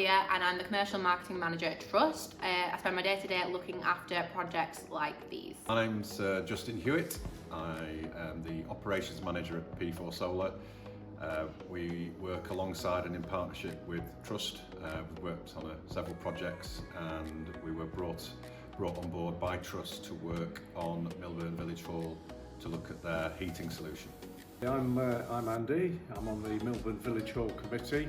Olivia and I'm the Commercial Marketing Manager at Trust. I spend my day-to-day looking after projects like these. My name's Justin Hewitt. I am the Operations Manager at P4 Solar. We work alongside and in partnership with Trust. We've worked on several projects and we were brought on board by Trust to work on Milburn Village Hall to look at their heating solution. I'm Andy. I'm on the Milburn Village Hall Committee.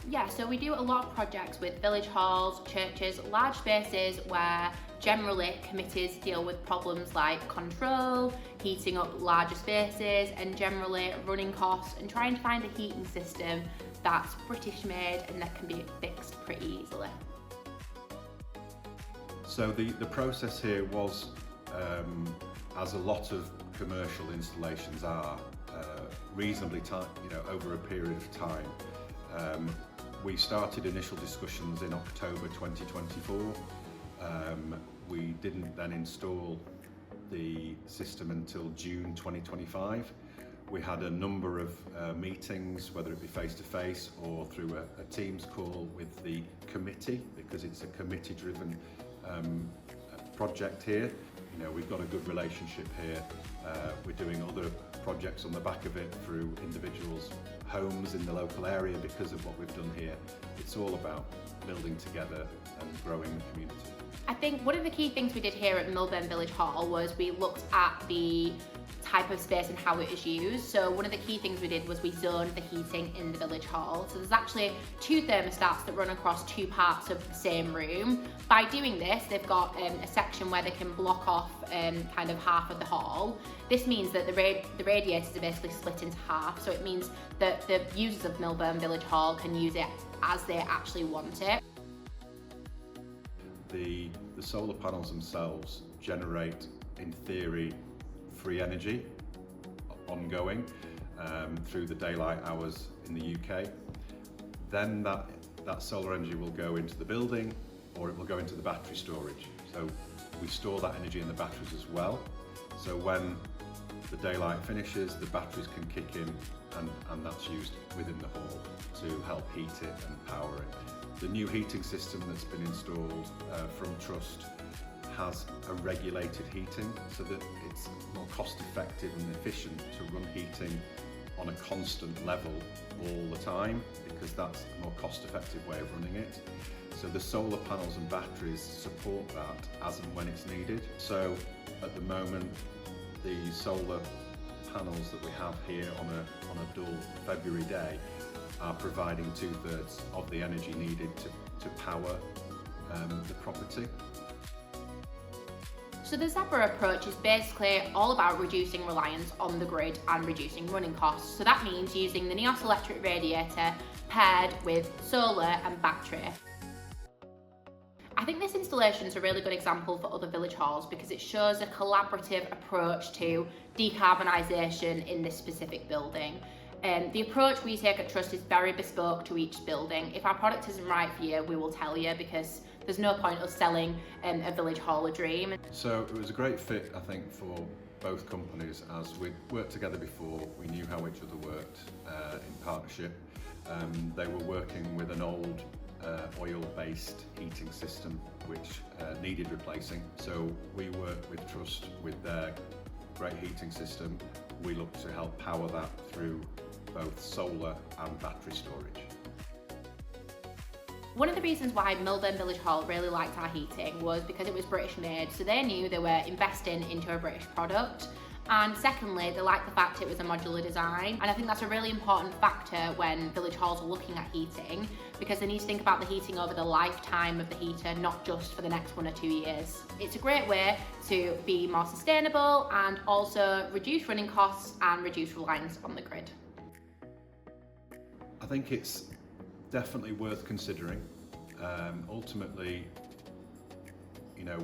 Yeah, so we do a lot of projects with village halls, churches, large spaces where generally committees deal with problems like control, heating up larger spaces and generally running costs and trying to find a heating system that's British made and that can be fixed pretty easily. So the process here was, as a lot of commercial installations are, reasonably tight, over a period of time. We started initial discussions in October 2024. We didn't then install the system until June 2025. We had a number of meetings, whether it be face-to-face or through a Teams call with the committee, because it's a committee-driven project here. We've got a good relationship here. We're doing other projects on the back of it through individuals' homes in the local area because of what we've done here. It's all about building together and growing the community. I think one of the key things we did here at Milburn Village Hall was we looked at the type of space and how it is used. So one of the key things we did was we zoned the heating in the village hall. So there's actually two thermostats that run across two parts of the same room. By doing this, they've got a section where they can block off kind of half of the hall. This means that the radiators are basically split into half. So it means that the users of Milburn Village Hall can use it as they actually want it. The solar panels themselves generate, in theory, free energy ongoing through the daylight hours in the UK. Then that solar energy will go into the building or it will go into the battery storage. So we store that energy in the batteries as well. So when the daylight finishes, the batteries can kick in and that's used within the hall to help heat it and power it. The new heating system that's been installed from Trust has a regulated heating so that it's more cost effective and efficient to run heating on a constant level all the time, because that's a more cost effective way of running it. So the solar panels and batteries support that as and when it's needed. So at the moment, the solar panels that we have here on a dull February day are providing 2/3 of the energy needed to power the property. So the Zebra approach is basically all about reducing reliance on the grid and reducing running costs. So that means using the Neos electric radiator paired with solar and battery. I think this installation is a really good example for other village halls because it shows a collaborative approach to decarbonisation in this specific building. The approach we take at Trust is very bespoke to each building. If our product isn't right for you, we will tell you, because there's no point of selling a village hall a dream. So it was a great fit, I think, for both companies, as we'd worked together before. We knew how each other worked in partnership. They were working with an old oil-based heating system which needed replacing. So we worked with Trust with their great heating system. We looked to help power that through both solar and battery storage. One of the reasons why Milburn Village Hall really liked our heating was because it was British made, so they knew they were investing into a British product. And secondly, they liked the fact it was a modular design. And I think that's a really important factor when village halls are looking at heating, because they need to think about the heating over the lifetime of the heater, not just for the next 1 or 2 years. It's a great way to be more sustainable and also reduce running costs and reduce reliance on the grid. I think it's definitely worth considering. Ultimately,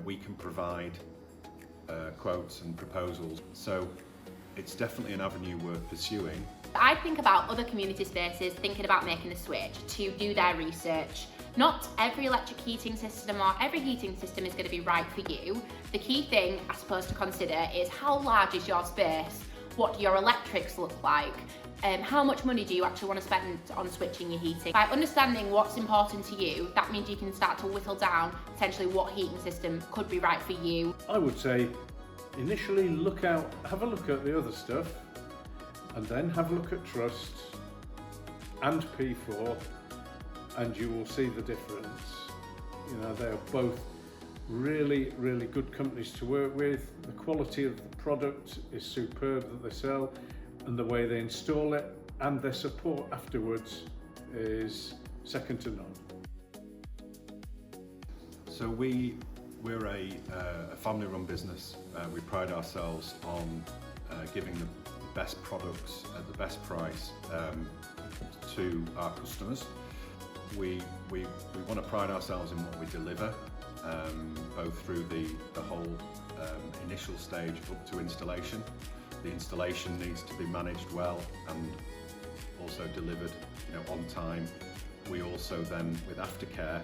we can provide quotes and proposals, so it's definitely an avenue worth pursuing. I think about other community spaces thinking about making the switch to do their research. Not every electric heating system or every heating system is going to be right for you. The key thing, I suppose, to consider is how large is your space? What do your electrics look like? how much money do you actually want to spend on switching your heating? By understanding what's important to you, that means you can start to whittle down potentially what heating system could be right for you. I would say initially have a look at the other stuff, and then have a look at Trust and P4, and you will see the difference. You know, they are both really, really good companies to work with. The quality of the product is superb that they sell, and the way they install it and their support afterwards is second to none. So we're a family-run business. We pride ourselves on giving the best products at the best price to our customers. We want to pride ourselves in what we deliver, both through the whole initial stage up to installation. The installation needs to be managed well and also delivered, on time. We also then, with aftercare,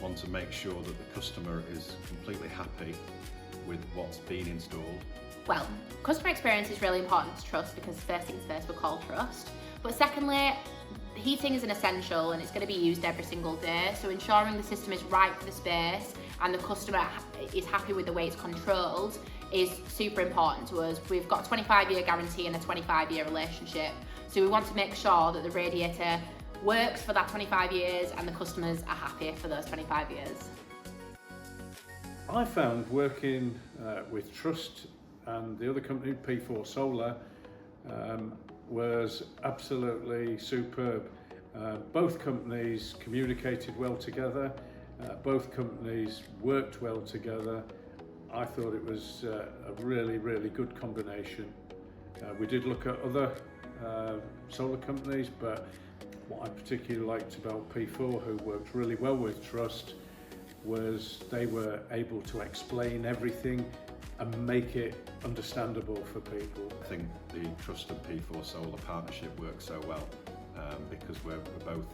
want to make sure that the customer is completely happy with what's been installed. Well, customer experience is really important to Trust because first things first, we're called Trust. But secondly, heating is an essential and it's going to be used every single day. So ensuring the system is right for the space and the customer is happy with the way it's controlled is super important to us. We've got a 25-year guarantee and a 25-year relationship. So we want to make sure that the radiator works for that 25 years and the customers are happy for those 25 years. I found working with Trust and the other company, P4 Solar, was absolutely superb. Both companies communicated well together, both companies worked well together. I thought it was a really, really good combination. We did look at other solar companies, but what I particularly liked about P4, who worked really well with Trust, was they were able to explain everything and make it understandable for people. I think the Trust and P4 Solar partnership works so well because we're both,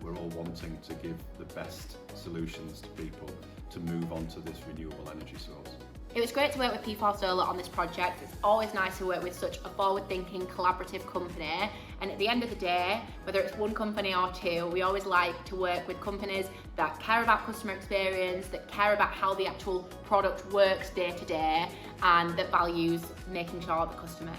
we're all wanting to give the best solutions to people to move on to this renewable energy source. It was great to work with P4 Solar on this project. It's always nice to work with such a forward-thinking, collaborative company. And at the end of the day, whether it's one company or two, we always like to work with companies that care about customer experience, that care about how the actual product works day to day, and that values making sure the customer